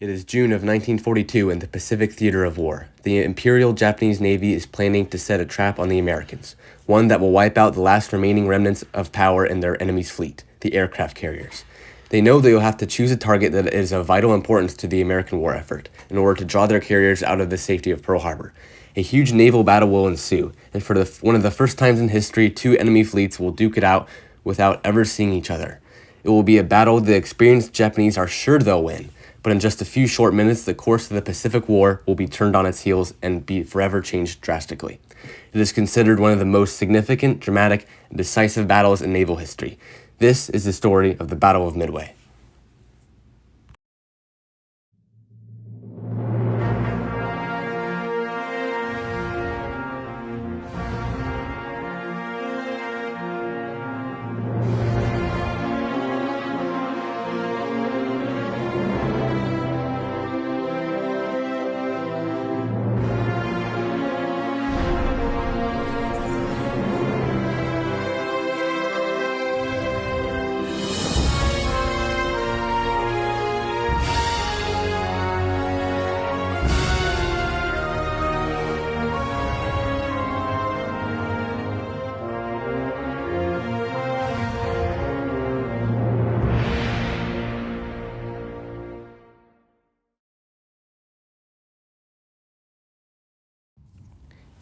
It is June of 1942 in the Pacific Theater of War. The Imperial Japanese Navy is planning to set a trap on the Americans, one that will wipe out the last remaining remnants of power in their enemy's fleet, the aircraft carriers. They know they will have to choose a target that is of vital importance to the American war effort in order to draw their carriers out of the safety of Pearl Harbor. A huge naval battle will ensue, and for one of the first times in history, two enemy fleets will duke it out without ever seeing each other. It will be a battle the experienced Japanese are sure they'll win, but in just a few short minutes, the course of the Pacific War will be turned on its heels and be forever changed drastically. It is considered one of the most significant, dramatic, and decisive battles in naval history. This is the story of the Battle of Midway.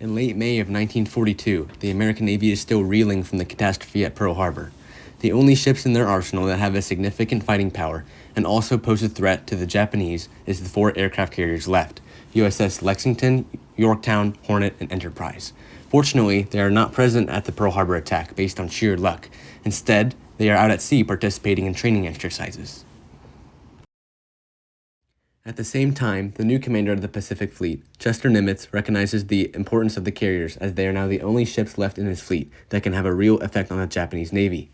In late May of 1942, the American Navy is still reeling from the catastrophe at Pearl Harbor. The only ships in their arsenal that have a significant fighting power and also pose a threat to the Japanese is the four aircraft carriers left: USS Lexington, Yorktown, Hornet, and Enterprise. Fortunately, they are not present at the Pearl Harbor attack based on sheer luck. Instead, they are out at sea participating in training exercises. At the same time, the new commander of the Pacific Fleet, Chester Nimitz, recognizes the importance of the carriers as they are now the only ships left in his fleet that can have a real effect on the Japanese Navy.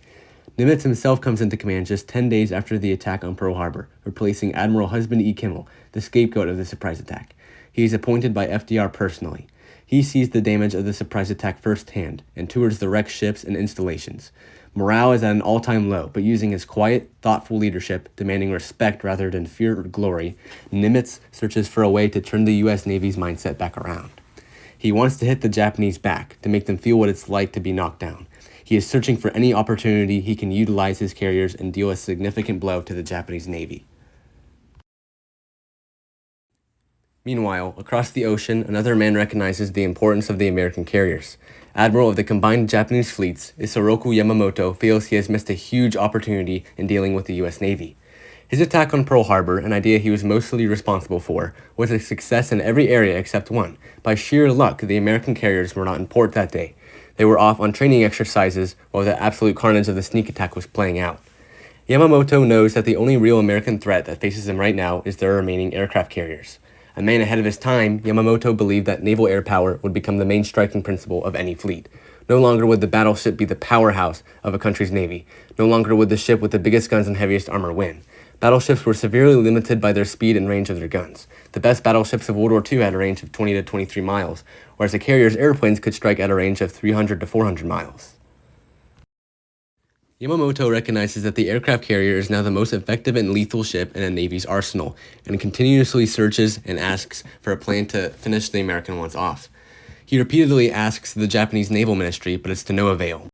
Nimitz himself comes into command just 10 days after the attack on Pearl Harbor, replacing Admiral Husband E. Kimmel, the scapegoat of the surprise attack. He is appointed by FDR personally. He sees the damage of the surprise attack firsthand and tours the wrecked ships and installations. Morale is at an all-time low, but using his quiet, thoughtful leadership, demanding respect rather than fear or glory, Nimitz searches for a way to turn the U.S. Navy's mindset back around. He wants to hit the Japanese back, to make them feel what it's like to be knocked down. He is searching for any opportunity he can utilize his carriers and deal a significant blow to the Japanese Navy. Meanwhile, across the ocean, another man recognizes the importance of the American carriers. Admiral of the combined Japanese fleets, Isoroku Yamamoto feels he has missed a huge opportunity in dealing with the U.S. Navy. His attack on Pearl Harbor, an idea he was mostly responsible for, was a success in every area except one. By sheer luck, the American carriers were not in port that day. They were off on training exercises while the absolute carnage of the sneak attack was playing out. Yamamoto knows that the only real American threat that faces him right now is their remaining aircraft carriers. A man ahead of his time, Yamamoto believed that naval air power would become the main striking principle of any fleet. No longer would the battleship be the powerhouse of a country's navy. No longer would the ship with the biggest guns and heaviest armor win. Battleships were severely limited by their speed and range of their guns. The best battleships of World War II had a range of 20 to 23 miles, whereas the carrier's airplanes could strike at a range of 300 to 400 miles. Yamamoto recognizes that the aircraft carrier is now the most effective and lethal ship in a Navy's arsenal, and continuously searches and asks for a plan to finish the American ones off. He repeatedly asks the Japanese Naval Ministry, but it's to no avail.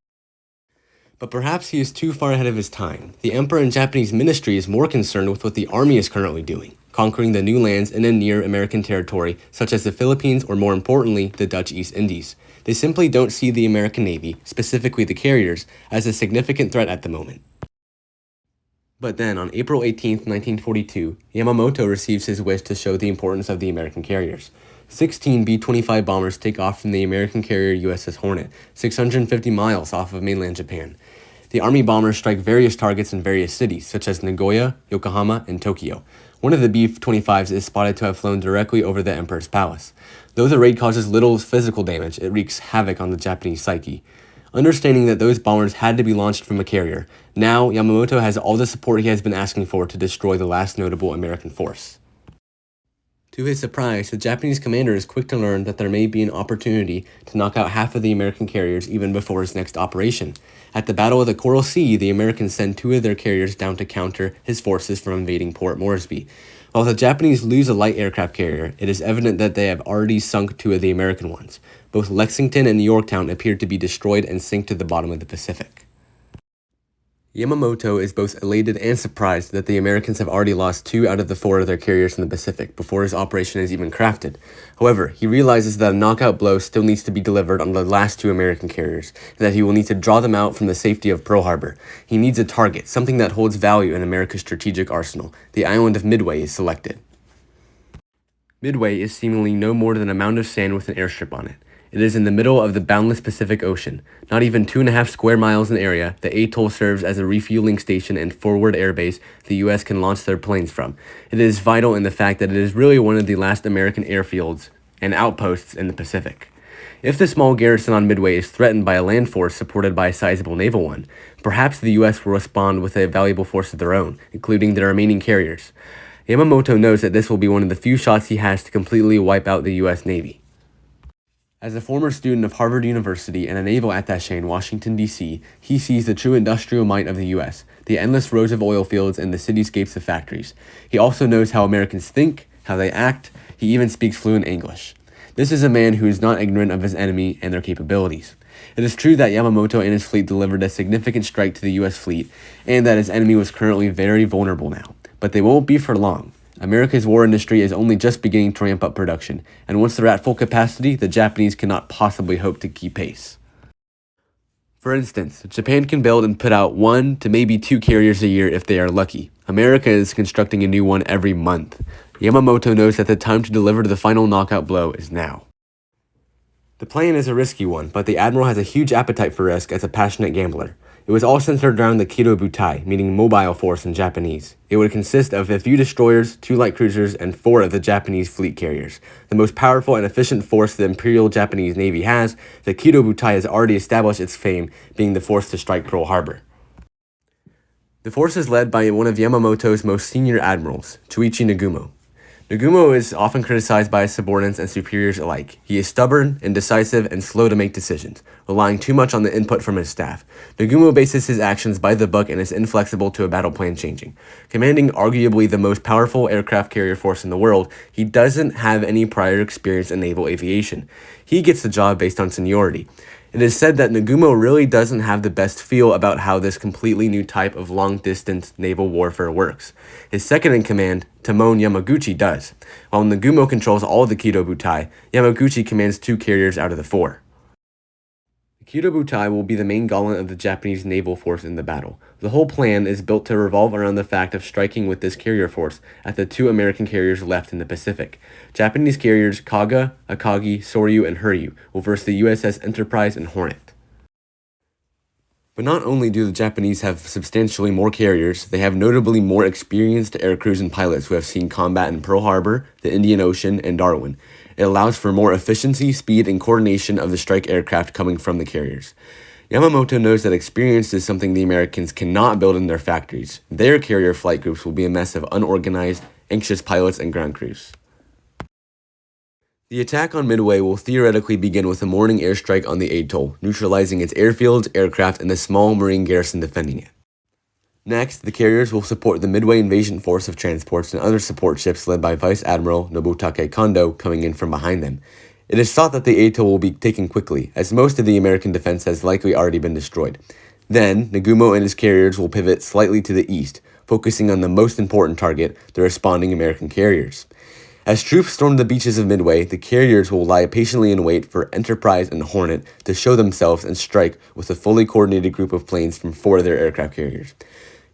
But perhaps he is too far ahead of his time. The Emperor and Japanese Ministry is more concerned with what the Army is currently doing, conquering the new lands in and near American territory, such as the Philippines or, more importantly, the Dutch East Indies. They simply don't see the American Navy, specifically the carriers, as a significant threat at the moment. But then, on April 18, 1942, Yamamoto receives his wish to show the importance of the American carriers. 16 B-25 bombers take off from the American carrier USS Hornet, 650 miles off of mainland Japan. The Army bombers strike various targets in various cities, such as Nagoya, Yokohama, and Tokyo. One of the B-25s is spotted to have flown directly over the Emperor's palace. Though the raid causes little physical damage, it wreaks havoc on the Japanese psyche. Understanding that those bombers had to be launched from a carrier, now Yamamoto has all the support he has been asking for to destroy the last notable American force. To his surprise, the Japanese commander is quick to learn that there may be an opportunity to knock out half of the American carriers even before his next operation. At the Battle of the Coral Sea, the Americans send two of their carriers down to counter his forces from invading Port Moresby. While the Japanese lose a light aircraft carrier, it is evident that they have already sunk two of the American ones. Both Lexington and Yorktown appear to be destroyed and sink to the bottom of the Pacific. Yamamoto is both elated and surprised that the Americans have already lost 2 out of the 4 of their carriers in the Pacific before his operation is even crafted. However, he realizes that a knockout blow still needs to be delivered on the last 2 American carriers, and that he will need to draw them out from the safety of Pearl Harbor. He needs a target, something that holds value in America's strategic arsenal. The island of Midway is selected. Midway is seemingly no more than a mound of sand with an airstrip on it. It is in the middle of the boundless Pacific Ocean. Not even 2.5 square miles in area, the atoll serves as a refueling station and forward airbase the U.S. can launch their planes from. It is vital in the fact that it is really one of the last American airfields and outposts in the Pacific. If the small garrison on Midway is threatened by a land force supported by a sizable naval one, perhaps the U.S. will respond with a valuable force of their own, including the remaining carriers. Yamamoto knows that this will be one of the few shots he has to completely wipe out the U.S. Navy. As a former student of Harvard University and a naval attaché in Washington, D.C., he sees the true industrial might of the U.S., the endless rows of oil fields and the cityscapes of factories. He also knows how Americans think, how they act. He even speaks fluent English. This is a man who is not ignorant of his enemy and their capabilities. It is true that Yamamoto and his fleet delivered a significant strike to the U.S. fleet, and that his enemy was currently very vulnerable now. But they won't be for long. America's war industry is only just beginning to ramp up production, and once they're at full capacity, the Japanese cannot possibly hope to keep pace. For instance, Japan can build and put out 1 to maybe 2 carriers a year if they are lucky. America is constructing a new one every month. Yamamoto knows that the time to deliver the final knockout blow is now. The plan is a risky one, but the Admiral has a huge appetite for risk as a passionate gambler. It was all centered around the Kido Butai, meaning mobile force in Japanese. It would consist of a few destroyers, 2 light cruisers, and 4 of the Japanese fleet carriers. The most powerful and efficient force the Imperial Japanese Navy has, the Kido Butai has already established its fame, being the force to strike Pearl Harbor. The force is led by one of Yamamoto's most senior admirals, Chuichi Nagumo. Nagumo is often criticized by his subordinates and superiors alike. He is stubborn, indecisive, and slow to make decisions, relying too much on the input from his staff. Nagumo bases his actions by the book and is inflexible to a battle plan changing. Commanding arguably the most powerful aircraft carrier force in the world, he doesn't have any prior experience in naval aviation. He gets the job based on seniority. It is said that Nagumo really doesn't have the best feel about how this completely new type of long-distance naval warfare works. His second-in-command, Tamon Yamaguchi, does. While Nagumo controls all of the Kido Butai, Yamaguchi commands 2 carriers out of the 4. The Kido Butai will be the main gauntlet of the Japanese naval force in the battle. The whole plan is built to revolve around the fact of striking with this carrier force at the 2 American carriers left in the Pacific. Japanese carriers Kaga, Akagi, Soryu, and Huryu will verse the USS Enterprise and Hornet. But not only do the Japanese have substantially more carriers, they have notably more experienced aircrews and pilots who have seen combat in Pearl Harbor, the Indian Ocean, and Darwin. It allows for more efficiency, speed, and coordination of the strike aircraft coming from the carriers. Yamamoto knows that experience is something the Americans cannot build in their factories. Their carrier flight groups will be a mess of unorganized, anxious pilots and ground crews. The attack on Midway will theoretically begin with a morning airstrike on the atoll, neutralizing its airfields, aircraft, and the small marine garrison defending it. Next, the carriers will support the Midway invasion force of transports and other support ships led by Vice Admiral Nobutake Kondo coming in from behind them. It is thought that the atoll will be taken quickly, as most of the American defense has likely already been destroyed. Then, Nagumo and his carriers will pivot slightly to the east, focusing on the most important target, the responding American carriers. As troops storm the beaches of Midway, the carriers will lie patiently in wait for Enterprise and Hornet to show themselves and strike with a fully coordinated group of planes from 4 of their aircraft carriers.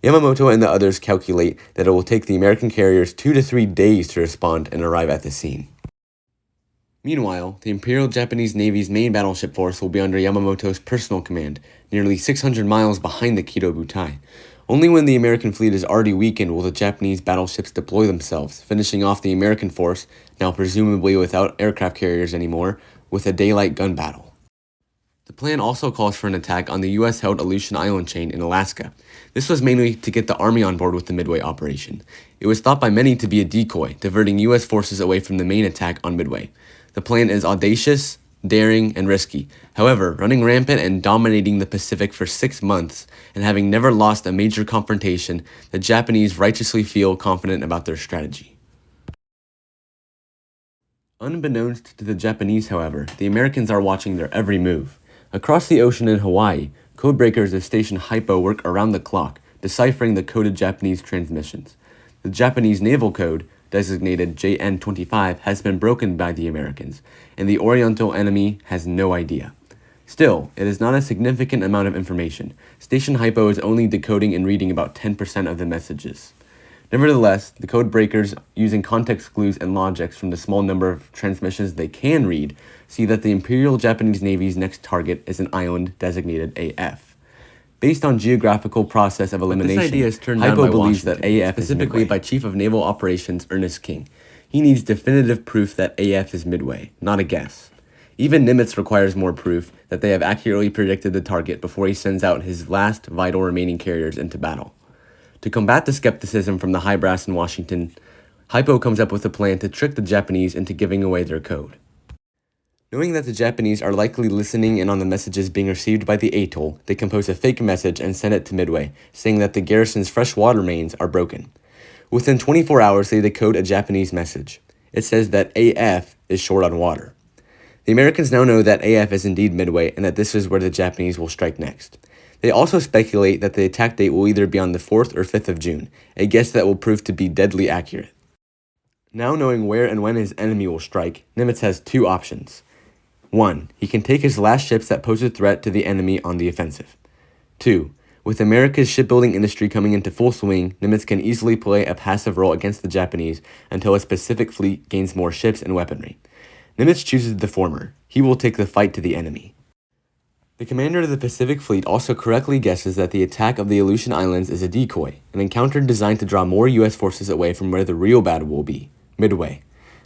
Yamamoto and the others calculate that it will take the American carriers 2 to 3 days to respond and arrive at the scene. Meanwhile, the Imperial Japanese Navy's main battleship force will be under Yamamoto's personal command, nearly 600 miles behind the Kido Butai. Only when the American fleet is already weakened will the Japanese battleships deploy themselves, finishing off the American force, now presumably without aircraft carriers anymore, with a daylight gun battle. The plan also calls for an attack on the US-held Aleutian Island chain in Alaska. This was mainly to get the Army on board with the Midway operation. It was thought by many to be a decoy, diverting US forces away from the main attack on Midway. The plan is audacious, daring, and risky. However, running rampant and dominating the Pacific for 6 months, and having never lost a major confrontation, the Japanese righteously feel confident about their strategy. Unbeknownst to the Japanese, however, the Americans are watching their every move. Across the ocean in Hawaii, codebreakers of Station Hypo work around the clock, deciphering the coded Japanese transmissions. The Japanese naval code, designated JN-25, has been broken by the Americans, and the Oriental enemy has no idea. Still, it is not a significant amount of information. Station Hypo is only decoding and reading about 10% of the messages. Nevertheless, the code breakers, using context clues and logics from the small number of transmissions they can read, see that the Imperial Japanese Navy's next target is an island designated AF. Based on geographical process of elimination, this idea is turned down by believes that AF specifically is by Chief of Naval Operations Ernest King. He needs definitive proof that AF is Midway, not a guess. Even Nimitz requires more proof that they have accurately predicted the target before he sends out his last vital remaining carriers into battle. To combat the skepticism from the high brass in Washington, Hypo comes up with a plan to trick the Japanese into giving away their code. Knowing that the Japanese are likely listening in on the messages being received by the atoll, they compose a fake message and send it to Midway, saying that the garrison's fresh water mains are broken. Within 24 hours, they decode a Japanese message. It says that AF is short on water. The Americans now know that AF is indeed Midway and that this is where the Japanese will strike next. They also speculate that the attack date will either be on the 4th or 5th of June, a guess that will prove to be deadly accurate. Now knowing where and when his enemy will strike, Nimitz has two options. 1. He can take his last ships that pose a threat to the enemy on the offensive. 2. With America's shipbuilding industry coming into full swing, Nimitz can easily play a passive role against the Japanese until his Pacific fleet gains more ships and weaponry. Nimitz chooses the former. He will take the fight to the enemy. The commander of the Pacific Fleet also correctly guesses that the attack of the Aleutian Islands is a decoy, an encounter designed to draw more U.S. forces away from where the real battle will be, Midway.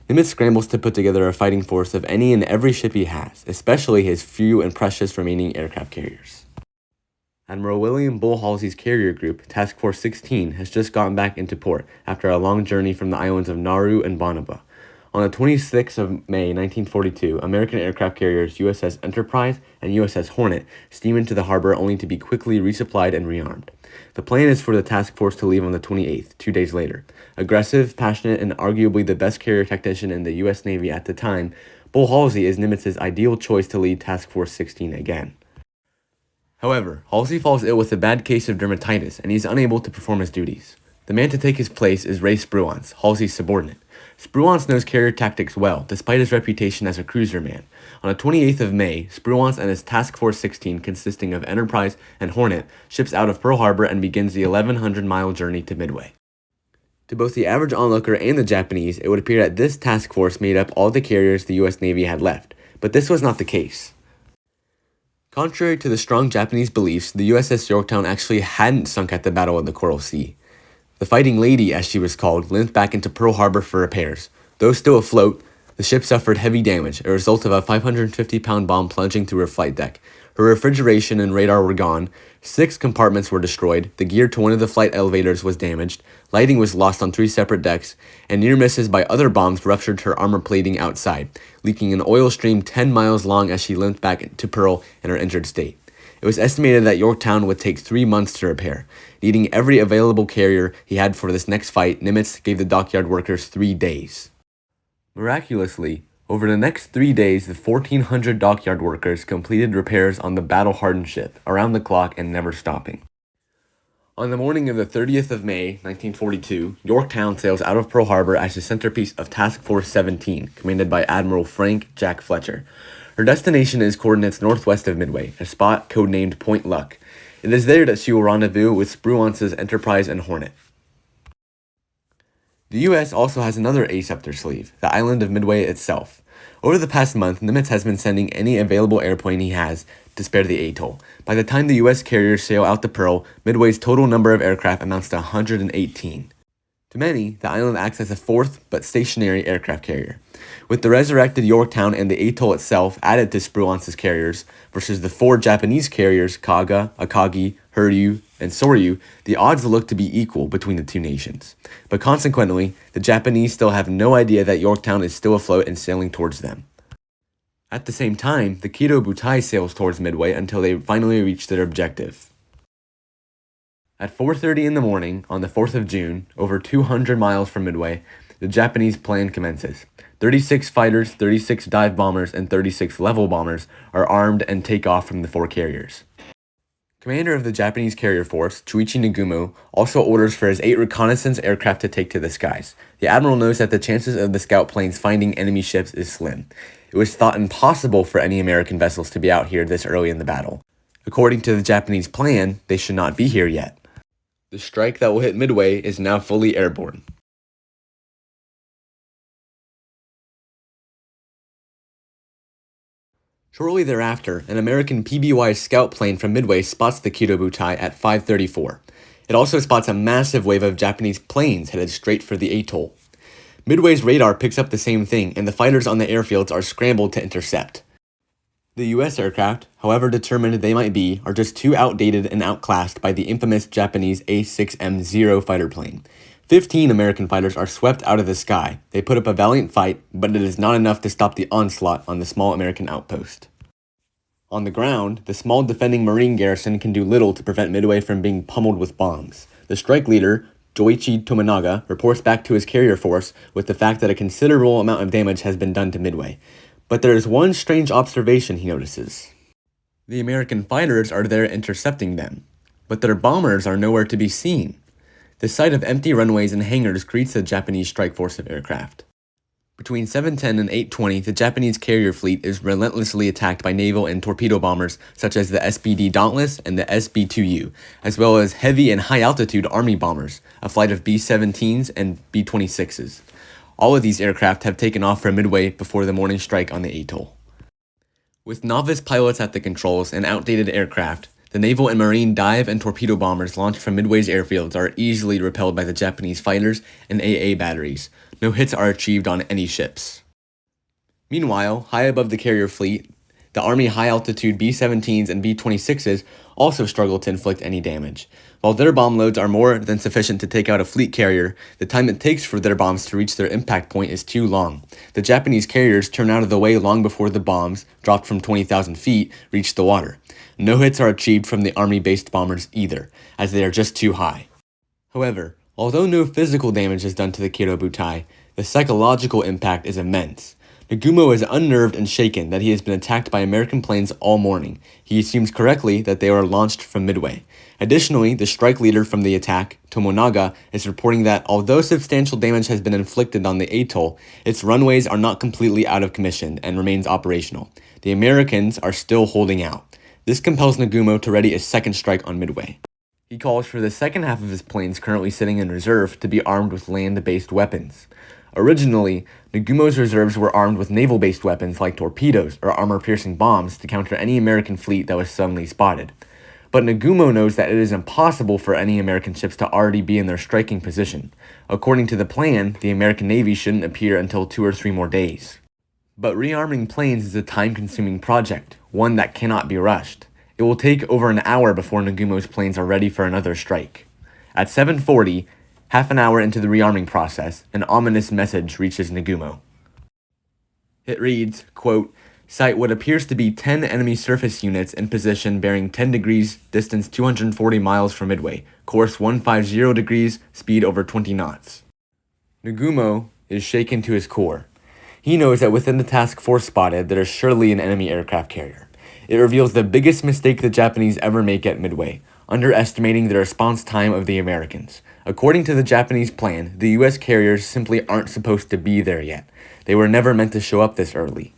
Nimitz scrambles to put together a fighting force of any and every ship he has, especially his few and precious remaining aircraft carriers. Admiral William Bull Halsey's carrier group, Task Force 16, has just gotten back into port after a long journey from the islands of Nauru and Banaba. On the 26th of May 1942, American aircraft carriers USS Enterprise and USS Hornet steam into the harbor only to be quickly resupplied and rearmed. The plan is for the task force to leave on the 28th, 2 days later. Aggressive, passionate, and arguably the best carrier tactician in the U.S. Navy at the time, Bull Halsey is Nimitz's ideal choice to lead Task Force 16 again. However, Halsey falls ill with a bad case of dermatitis and he's unable to perform his duties. The man to take his place is Ray Spruance, Halsey's subordinate. Spruance knows carrier tactics well, despite his reputation as a cruiserman. On the 28th of May, Spruance and his Task Force 16, consisting of Enterprise and Hornet, ships out of Pearl Harbor and begins the 1,100-mile journey to Midway. To both the average onlooker and the Japanese, it would appear that this task force made up all the carriers the U.S. Navy had left, but this was not the case. Contrary to the strong Japanese beliefs, the USS Yorktown actually hadn't sunk at the Battle of the Coral Sea. The Fighting Lady, as she was called, limped back into Pearl Harbor for repairs. Though still afloat, the ship suffered heavy damage, a result of a 550-pound bomb plunging through her flight deck. Her refrigeration and radar were gone, 6 compartments were destroyed, the gear to one of the flight elevators was damaged, lighting was lost on 3 separate decks, and near misses by other bombs ruptured her armor plating outside, leaking an oil stream 10 miles long as she limped back to Pearl in her injured state. It was estimated that Yorktown would take 3 months to repair. Needing every available carrier he had for this next fight, Nimitz gave the dockyard workers 3 days. Miraculously, over the next 3 days, the 1,400 dockyard workers completed repairs on the battle-hardened ship, around the clock and never stopping. On the morning of the 30th of May, 1942, Yorktown sails out of Pearl Harbor as the centerpiece of Task Force 17, commanded by Admiral Frank Jack Fletcher. Her destination is coordinates northwest of Midway, a spot codenamed Point Luck. It is there that she will rendezvous with Spruance's Enterprise and Hornet. The U.S. also has another ace up their sleeve, the island of Midway itself. Over the past month, Nimitz has been sending any available airplane he has to spare the atoll. By the time the U.S. carriers sail out to Pearl, Midway's total number of aircraft amounts to 118. To many, the island acts as a fourth but stationary aircraft carrier. With the resurrected Yorktown and the atoll itself added to Spruance's carriers versus the 4 Japanese carriers, Kaga, Akagi, Hiryu, and Soryu, the odds look to be equal between the two nations. But consequently, the Japanese still have no idea that Yorktown is still afloat and sailing towards them. At the same time, the Kido Butai sails towards Midway until they finally reach their objective. At 4:30 in the morning, on the 4th of June, over 200 miles from Midway, the Japanese plan commences. 36 fighters, 36 dive bombers, and 36 level bombers are armed and take off from the 4 carriers. Commander of the Japanese carrier force, Chuichi Nagumo, also orders for his 8 reconnaissance aircraft to take to the skies. The admiral knows that the chances of the scout planes finding enemy ships is slim. It was thought impossible for any American vessels to be out here this early in the battle. According to the Japanese plan, they should not be here yet. The strike that will hit Midway is now fully airborne. Shortly thereafter, an American PBY scout plane from Midway spots the Kido Butai at 5:34. It also spots a massive wave of Japanese planes headed straight for the atoll. Midway's radar picks up the same thing, and the fighters on the airfields are scrambled to intercept. The US aircraft, however determined they might be, are just too outdated and outclassed by the infamous Japanese A6M0 fighter plane. 15 American fighters are swept out of the sky. They put up a valiant fight, but it is not enough to stop the onslaught on the small American outpost. On the ground, the small defending Marine garrison can do little to prevent Midway from being pummeled with bombs. The strike leader, Joichi Tominaga, reports back to his carrier force with the fact that a considerable amount of damage has been done to Midway. But there is one strange observation he notices. The American fighters are there intercepting them, but their bombers are nowhere to be seen. The sight of empty runways and hangars greets the Japanese strike force of aircraft. Between 7:10 and 8:20, the Japanese carrier fleet is relentlessly attacked by naval and torpedo bombers such as the SBD Dauntless and the SB-2U, as well as heavy and high-altitude Army bombers, a flight of B-17s and B-26s. All of these aircraft have taken off from Midway before the morning strike on the atoll. With novice pilots at the controls and outdated aircraft, the naval and marine dive and torpedo bombers launched from Midway's airfields are easily repelled by the Japanese fighters and AA batteries. No hits are achieved on any ships. Meanwhile, high above the carrier fleet, the Army high-altitude B-17s and B-26s also struggle to inflict any damage. While their bomb loads are more than sufficient to take out a fleet carrier, the time it takes for their bombs to reach their impact point is too long. The Japanese carriers turn out of the way long before the bombs, dropped from 20,000 feet, reach the water. No hits are achieved from the Army-based bombers either, as they are just too high. However, although no physical damage is done to the Kido Butai, the psychological impact is immense. Nagumo is unnerved and shaken that he has been attacked by American planes all morning. He assumes correctly that they were launched from Midway. Additionally, the strike leader from the attack, Tomonaga, is reporting that although substantial damage has been inflicted on the atoll, its runways are not completely out of commission and remains operational. The Americans are still holding out. This compels Nagumo to ready a second strike on Midway. He calls for the second half of his planes currently sitting in reserve to be armed with land-based weapons. Originally, Nagumo's reserves were armed with naval-based weapons like torpedoes or armor-piercing bombs to counter any American fleet that was suddenly spotted. But Nagumo knows that it is impossible for any American ships to already be in their striking position. According to the plan, the American Navy shouldn't appear until 2 or 3 more days. But rearming planes is a time-consuming project, one that cannot be rushed. It will take over an hour before Nagumo's planes are ready for another strike. At 7:40, half an hour into the rearming process, an ominous message reaches Nagumo. It reads, quote, "Sight what appears to be 10 enemy surface units in position bearing 10 degrees, distance 240 miles from Midway, course 150 degrees, speed over 20 knots. Nagumo is shaken to his core. He knows that within the task force spotted, there is surely an enemy aircraft carrier. It reveals the biggest mistake the Japanese ever make at Midway, underestimating the response time of the Americans. According to the Japanese plan, the US carriers simply aren't supposed to be there yet. They were never meant to show up this early.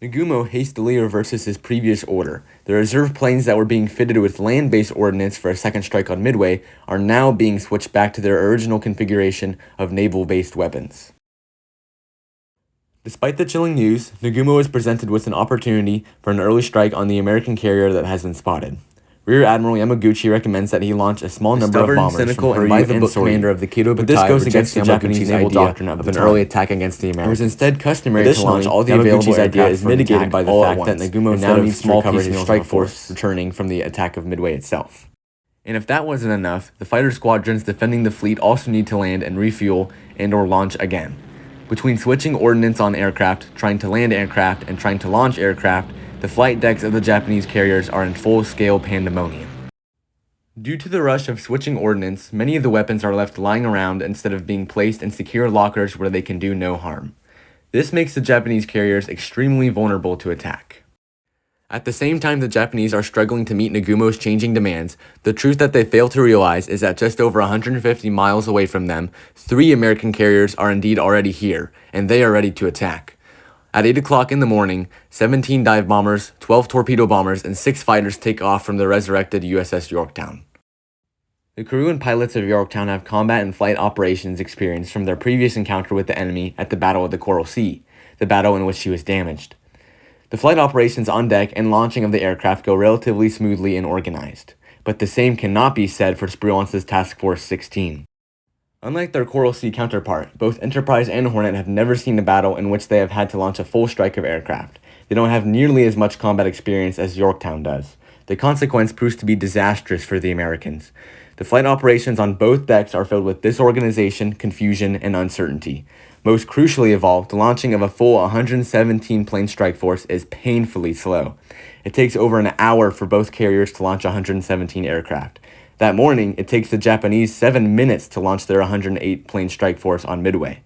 Nagumo hastily reverses his previous order. The reserve planes that were being fitted with land-based ordnance for a second strike on Midway are now being switched back to their original configuration of naval-based weapons. Despite the chilling news, Nagumo is presented with an opportunity for an early strike on the American carrier that has been spotted. Rear Admiral Yamaguchi recommends that he launch a small number of bombers cynical from Hiryu and commander of the Kido Butai, but this goes against the Japanese naval doctrine of an early attack against the Americans. It was instead customary to launch all the available idea is mitigated by the fact that Nagumo now needs to recover his strike force returning from the attack of Midway itself. And if that wasn't enough, the fighter squadrons defending the fleet also need to land and refuel and or launch again. Between switching ordnance on aircraft, trying to land aircraft, and trying to launch aircraft, the flight decks of the Japanese carriers are in full-scale pandemonium. Due to the rush of switching ordnance, many of the weapons are left lying around instead of being placed in secure lockers where they can do no harm. This makes the Japanese carriers extremely vulnerable to attack. At the same time the Japanese are struggling to meet Nagumo's changing demands, the truth that they fail to realize is that just over 150 miles away from them, 3 American carriers are indeed already here, and they are ready to attack. At 8 o'clock in the morning, 17 dive bombers, 12 torpedo bombers, and 6 fighters take off from the resurrected USS Yorktown. The crew and pilots of Yorktown have combat and flight operations experience from their previous encounter with the enemy at the Battle of the Coral Sea, the battle in which she was damaged. The flight operations on deck and launching of the aircraft go relatively smoothly and organized, but the same cannot be said for Spruance's Task Force 16. Unlike their Coral Sea counterpart, both Enterprise and Hornet have never seen a battle in which they have had to launch a full strike of aircraft. They don't have nearly as much combat experience as Yorktown does. The consequence proves to be disastrous for the Americans. The flight operations on both decks are filled with disorganization, confusion, and uncertainty. Most crucially of all, the launching of a full 117 plane strike force is painfully slow. It takes over an hour for both carriers to launch 117 aircraft. That morning, it takes the Japanese 7 minutes to launch their 108 plane strike force on Midway.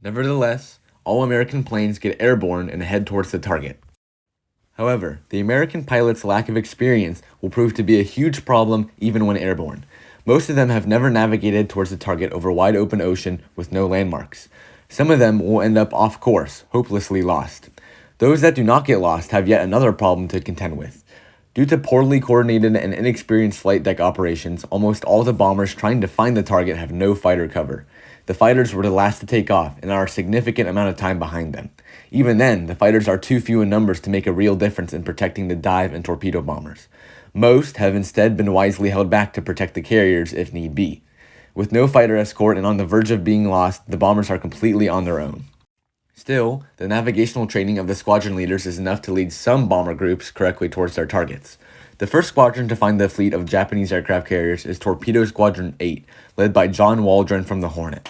Nevertheless, all American planes get airborne and head towards the target. However, the American pilots' lack of experience will prove to be a huge problem even when airborne. Most of them have never navigated towards the target over wide open ocean with no landmarks. Some of them will end up off course, hopelessly lost. Those that do not get lost have yet another problem to contend with. Due to poorly coordinated and inexperienced flight deck operations, almost all the bombers trying to find the target have no fighter cover. The fighters were the last to take off and are a significant amount of time behind them. Even then, the fighters are too few in numbers to make a real difference in protecting the dive and torpedo bombers. Most have instead been wisely held back to protect the carriers if need be. With no fighter escort and on the verge of being lost, the bombers are completely on their own. Still, the navigational training of the squadron leaders is enough to lead some bomber groups correctly towards their targets. The first squadron to find the fleet of Japanese aircraft carriers is Torpedo Squadron 8, led by John Waldron from the Hornet.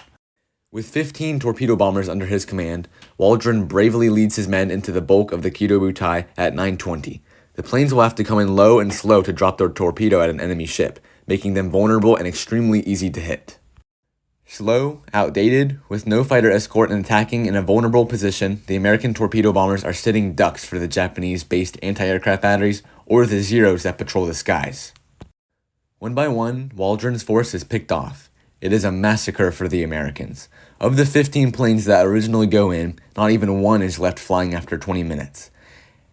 With 15 torpedo bombers under his command, Waldron bravely leads his men into the bulk of the Kido Butai at 9:20. The planes will have to come in low and slow to drop their torpedo at an enemy ship, making them vulnerable and extremely easy to hit. Slow, outdated, with no fighter escort and attacking in a vulnerable position, the American torpedo bombers are sitting ducks for the Japanese-based anti-aircraft batteries or the Zeros that patrol the skies. One by one, Waldron's force is picked off. It is a massacre for the Americans. Of the 15 planes that originally go in, not even one is left flying after 20 minutes.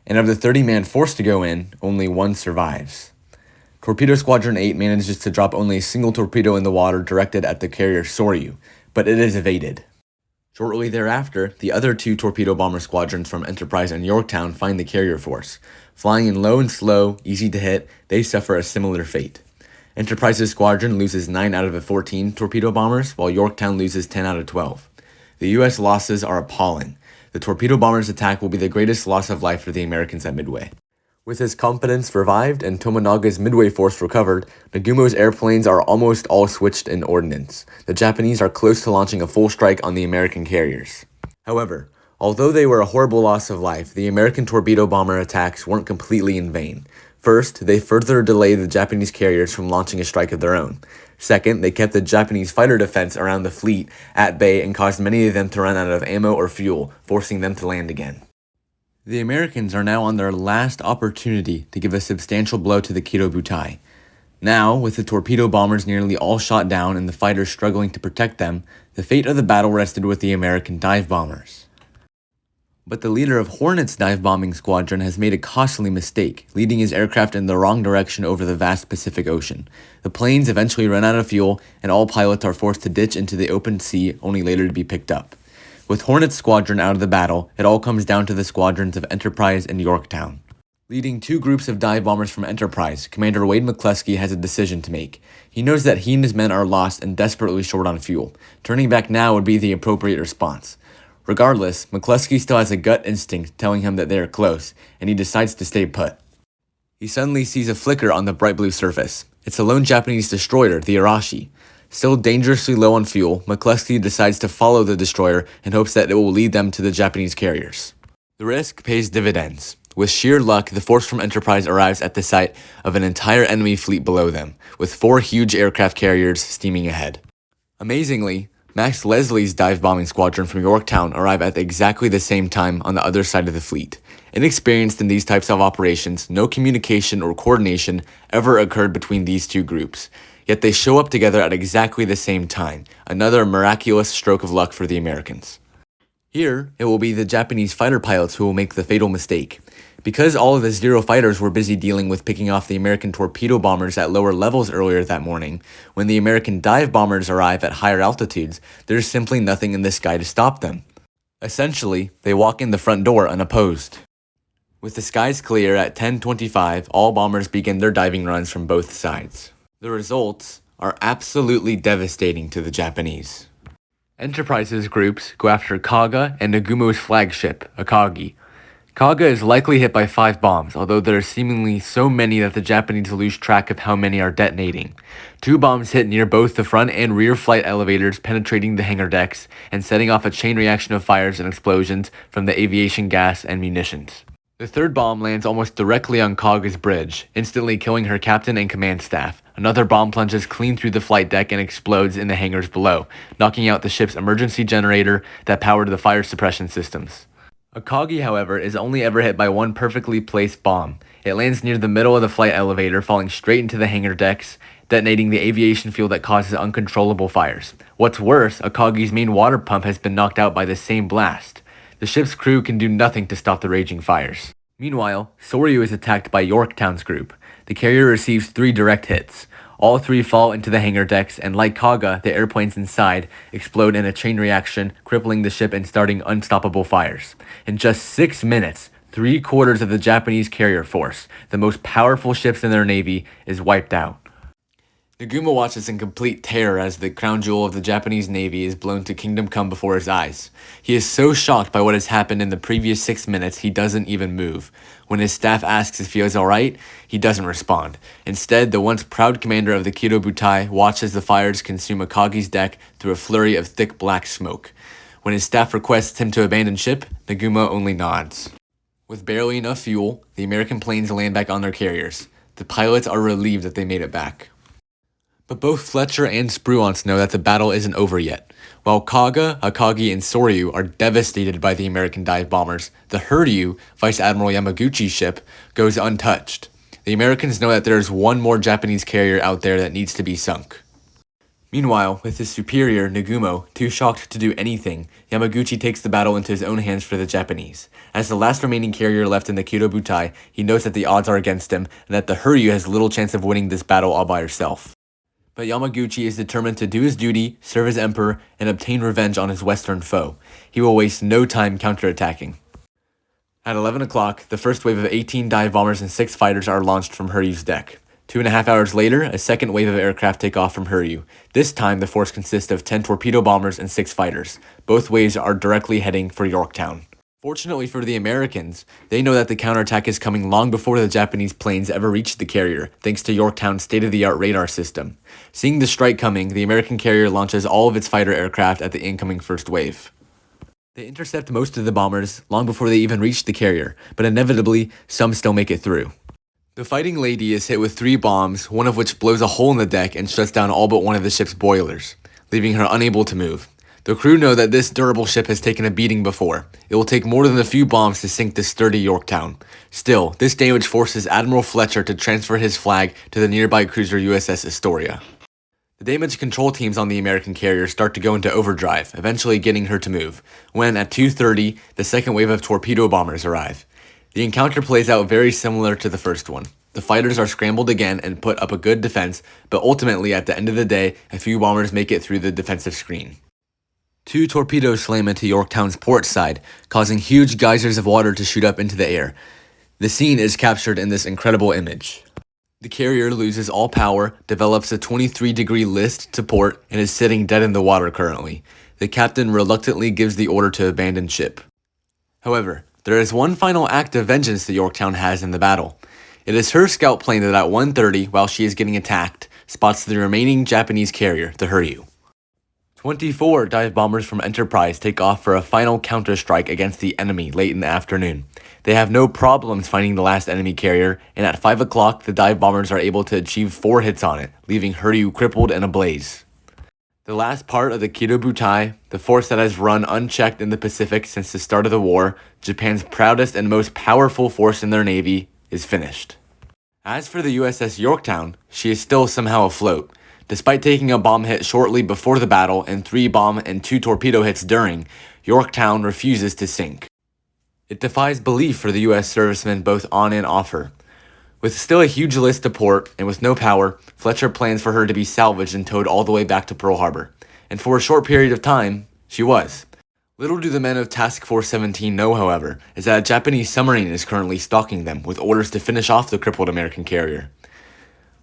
And of the 30 men forced to go in, only one survives. Torpedo Squadron 8 manages to drop only a single torpedo in the water directed at the carrier Soryu, but it is evaded. Shortly thereafter, the other 2 torpedo bomber squadrons from Enterprise and Yorktown find the carrier force. Flying in low and slow, easy to hit, they suffer a similar fate. Enterprise's squadron loses 9 out of the 14 torpedo bombers, while Yorktown loses 10 out of 12. The US losses are appalling. The torpedo bombers' attack will be the greatest loss of life for the Americans at Midway. With his confidence revived and Tomonaga's Midway force recovered, Nagumo's airplanes are almost all switched in ordnance. The Japanese are close to launching a full strike on the American carriers. However, although they were a horrible loss of life, the American torpedo bomber attacks weren't completely in vain. First, they further delayed the Japanese carriers from launching a strike of their own. Second, they kept the Japanese fighter defense around the fleet at bay and caused many of them to run out of ammo or fuel, forcing them to land again. The Americans are now on their last opportunity to give a substantial blow to the Kido Butai. Now, with the torpedo bombers nearly all shot down and the fighters struggling to protect them, the fate of the battle rested with the American dive bombers. But the leader of Hornet's dive bombing squadron has made a costly mistake, leading his aircraft in the wrong direction over the vast Pacific Ocean. The planes eventually run out of fuel, and all pilots are forced to ditch into the open sea, only later to be picked up. With Hornet's squadron out of the battle, it all comes down to the squadrons of Enterprise and Yorktown. Leading 2 groups of dive bombers from Enterprise, Commander Wade McCluskey has a decision to make. He knows that he and his men are lost and desperately short on fuel. Turning back now would be the appropriate response. Regardless, McCluskey still has a gut instinct telling him that they are close, and he decides to stay put. He suddenly sees a flicker on the bright blue surface. It's a lone Japanese destroyer, the Arashi. Still dangerously low on fuel, McCluskey decides to follow the destroyer in hopes that it will lead them to the Japanese carriers. The risk pays dividends. With sheer luck, the force from Enterprise arrives at the site of an entire enemy fleet below them, with 4 huge aircraft carriers steaming ahead. Amazingly, Max Leslie's dive-bombing squadron from Yorktown arrive at exactly the same time on the other side of the fleet. Inexperienced in these types of operations, no communication or coordination ever occurred between these two groups. Yet they show up together at exactly the same time, another miraculous stroke of luck for the Americans. Here, it will be the Japanese fighter pilots who will make the fatal mistake. Because all of the Zero fighters were busy dealing with picking off the American torpedo bombers at lower levels earlier that morning, when the American dive bombers arrive at higher altitudes, there's simply nothing in the sky to stop them. Essentially, they walk in the front door unopposed. With the skies clear at 10:25, all bombers begin their diving runs from both sides. The results are absolutely devastating to the Japanese. Enterprise's groups go after Kaga and Nagumo's flagship, Akagi. Kaga is likely hit by 5 bombs, although there are seemingly so many that the Japanese lose track of how many are detonating. 2 bombs hit near both the front and rear flight elevators, penetrating the hangar decks and setting off a chain reaction of fires and explosions from the aviation gas and munitions. The 3rd bomb lands almost directly on Kaga's bridge, instantly killing her captain and command staff. Another bomb plunges clean through the flight deck and explodes in the hangars below, knocking out the ship's emergency generator that powered the fire suppression systems. Akagi, however, is only ever hit by one perfectly placed bomb. It lands near the middle of the flight elevator, falling straight into the hangar decks, detonating the aviation fuel that causes uncontrollable fires. What's worse, Akagi's main water pump has been knocked out by the same blast. The ship's crew can do nothing to stop the raging fires. Meanwhile, Soryu is attacked by Yorktown's group. The carrier receives 3 direct hits. All 3 fall into the hangar decks, and like Kaga, the airplanes inside explode in a chain reaction, crippling the ship and starting unstoppable fires. In just 6 minutes, 3/4 of the Japanese carrier force, the most powerful ships in their navy, is wiped out. Nagumo watches in complete terror as the crown jewel of the Japanese Navy is blown to kingdom come before his eyes. He is so shocked by what has happened in the previous 6 minutes he doesn't even move. When his staff asks if he is alright, he doesn't respond. Instead, the once proud commander of the Kido Butai watches the fires consume Akagi's deck through a flurry of thick black smoke. When his staff requests him to abandon ship, Nagumo only nods. With barely enough fuel, the American planes land back on their carriers. The pilots are relieved that they made it back. But both Fletcher and Spruance know that the battle isn't over yet. While Kaga, Akagi, and Soryu are devastated by the American dive bombers, the Hiryu, Vice Admiral Yamaguchi's ship, goes untouched. The Americans know that there is one more Japanese carrier out there that needs to be sunk. Meanwhile, with his superior, Nagumo, too shocked to do anything, Yamaguchi takes the battle into his own hands for the Japanese. As the last remaining carrier left in the Kido Butai, he knows that the odds are against him, and that the Hiryu has little chance of winning this battle all by herself. But Yamaguchi is determined to do his duty, serve his emperor, and obtain revenge on his western foe. He will waste no time counterattacking. At 11 o'clock, the first wave of 18 dive bombers and 6 fighters are launched from Hiryu's deck. 2.5 hours later, a second wave of aircraft take off from Hiryu. This time, the force consists of 10 torpedo bombers and 6 fighters. Both waves are directly heading for Yorktown. Fortunately for the Americans, they know that the counterattack is coming long before the Japanese planes ever reach the carrier, thanks to Yorktown's state-of-the-art radar system. Seeing the strike coming, the American carrier launches all of its fighter aircraft at the incoming first wave. They intercept most of the bombers long before they even reach the carrier, but inevitably, some still make it through. The Fighting Lady is hit with 3 bombs, one of which blows a hole in the deck and shuts down all but one of the ship's boilers, leaving her unable to move. The crew know that this durable ship has taken a beating before. It will take more than a few bombs to sink this sturdy Yorktown. Still, this damage forces Admiral Fletcher to transfer his flag to the nearby cruiser USS Astoria. The damage control teams on the American carrier start to go into overdrive, eventually getting her to move, when at 2:30, the second wave of torpedo bombers arrive. The encounter plays out very similar to the first one. The fighters are scrambled again and put up a good defense, but ultimately at the end of the day, a few bombers make it through the defensive screen. 2 torpedoes slam into Yorktown's port side, causing huge geysers of water to shoot up into the air. The scene is captured in this incredible image. The carrier loses all power, develops a 23-degree list to port, and is sitting dead in the water currently. The captain reluctantly gives the order to abandon ship. However, there is one final act of vengeance that Yorktown has in the battle. It is her scout plane that at 1:30, while she is getting attacked, spots the remaining Japanese carrier, the Hiryu. 24 dive bombers from Enterprise take off for a final counter-strike against the enemy late in the afternoon. They have no problems finding the last enemy carrier, and at 5 o'clock, the dive bombers are able to achieve 4 hits on it, leaving Hiryu crippled and ablaze. The last part of the Kido Butai, the force that has run unchecked in the Pacific since the start of the war, Japan's proudest and most powerful force in their navy, is finished. As for the USS Yorktown, she is still somehow afloat. Despite taking a bomb hit shortly before the battle and 3 bomb and 2 torpedo hits during, Yorktown refuses to sink. It defies belief for the US servicemen both on and off her. With still a huge list to port, and with no power, Fletcher plans for her to be salvaged and towed all the way back to Pearl Harbor. And for a short period of time, she was. Little do the men of Task Force 17 know, however, is that a Japanese submarine is currently stalking them with orders to finish off the crippled American carrier.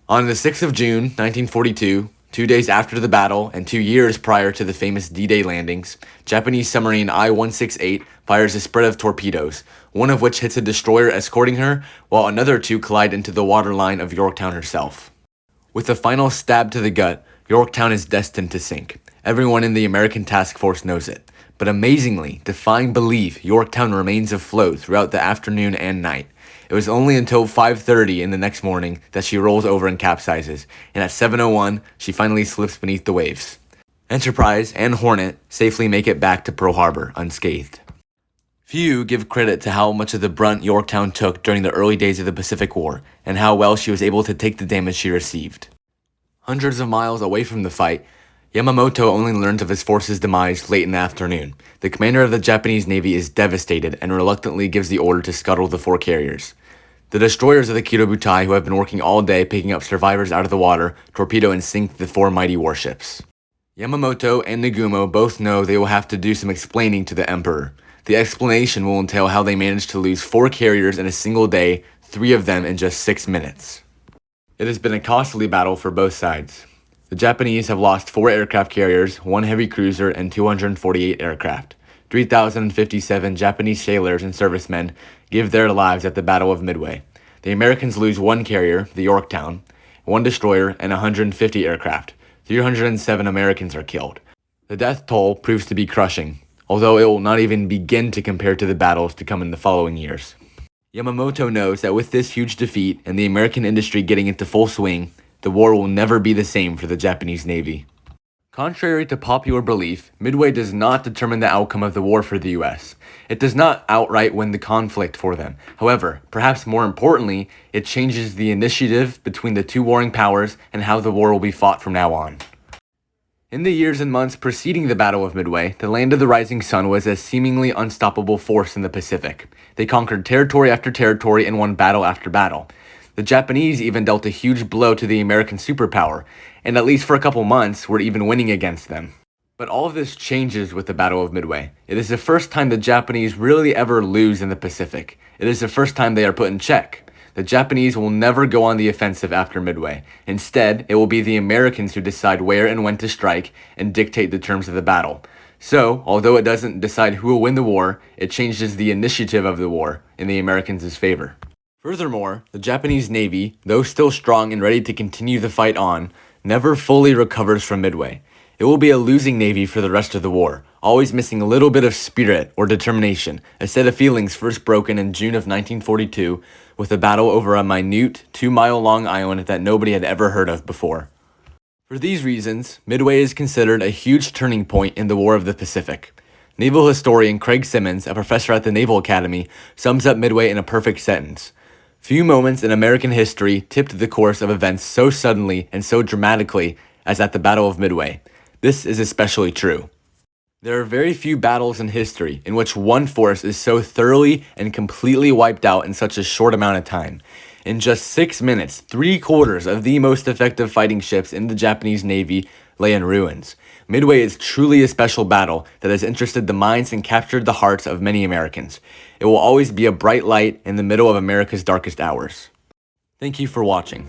On the 6th of June, 1942, 2 days after the battle and 2 years prior to the famous D-Day landings, Japanese submarine I-168 fires a spread of torpedoes, one of which hits a destroyer escorting her, while another 2 collide into the waterline of Yorktown herself. With a final stab to the gut, Yorktown is destined to sink. Everyone in the American task force knows it. But amazingly, defying belief, Yorktown remains afloat throughout the afternoon and night. It was only until 5:30 in the next morning that she rolls over and capsizes, and at 7:01, she finally slips beneath the waves. Enterprise and Hornet safely make it back to Pearl Harbor unscathed. Few give credit to how much of the brunt Yorktown took during the early days of the Pacific War, and how well she was able to take the damage she received. Hundreds of miles away from the fight, Yamamoto only learns of his force's demise late in the afternoon. The commander of the Japanese Navy is devastated and reluctantly gives the order to scuttle the 4 carriers. The destroyers of the Kido Butai, who have been working all day picking up survivors out of the water, torpedo and sink the 4 mighty warships. Yamamoto and Nagumo both know they will have to do some explaining to the Emperor. The explanation will entail how they managed to lose 4 carriers in a single day, 3 of them in just 6 minutes. It has been a costly battle for both sides. The Japanese have lost 4 aircraft carriers, 1 heavy cruiser, and 248 aircraft. 3,057 Japanese sailors and servicemen give their lives at the Battle of Midway. The Americans lose 1 carrier, the Yorktown, 1 destroyer, and 150 aircraft. 307 Americans are killed. The death toll proves to be crushing, although it will not even begin to compare to the battles to come in the following years. Yamamoto knows that with this huge defeat and the American industry getting into full swing, the war will never be the same for the Japanese Navy. Contrary to popular belief, Midway does not determine the outcome of the war for the US. It does not outright win the conflict for them. However, perhaps more importantly, it changes the initiative between the 2 warring powers and how the war will be fought from now on. In the years and months preceding the Battle of Midway, the Land of the Rising Sun was a seemingly unstoppable force in the Pacific. They conquered territory after territory and won battle after battle. The Japanese even dealt a huge blow to the American superpower, and at least for a couple months, were even winning against them. But all of this changes with the Battle of Midway. It is the first time the Japanese really ever lose in the Pacific. It is the first time they are put in check. The Japanese will never go on the offensive after Midway. Instead, it will be the Americans who decide where and when to strike and dictate the terms of the battle. So, although it doesn't decide who will win the war, it changes the initiative of the war in the Americans' favor. Furthermore, the Japanese Navy, though still strong and ready to continue the fight on, never fully recovers from Midway. It will be a losing Navy for the rest of the war, always missing a little bit of spirit or determination, a set of feelings first broken in June of 1942 with a battle over a minute, 2-mile-long island that nobody had ever heard of before. For these reasons, Midway is considered a huge turning point in the War of the Pacific. Naval historian Craig Simmons, a professor at the Naval Academy, sums up Midway in a perfect sentence. Few moments in American history tipped the course of events so suddenly and so dramatically as at the Battle of Midway. This is especially true. There are very few battles in history in which one force is so thoroughly and completely wiped out in such a short amount of time. In just 6 minutes, 3/4 of the most effective fighting ships in the Japanese Navy lay in ruins. Midway is truly a special battle that has interested the minds and captured the hearts of many Americans. It will always be a bright light in the middle of America's darkest hours. Thank you for watching.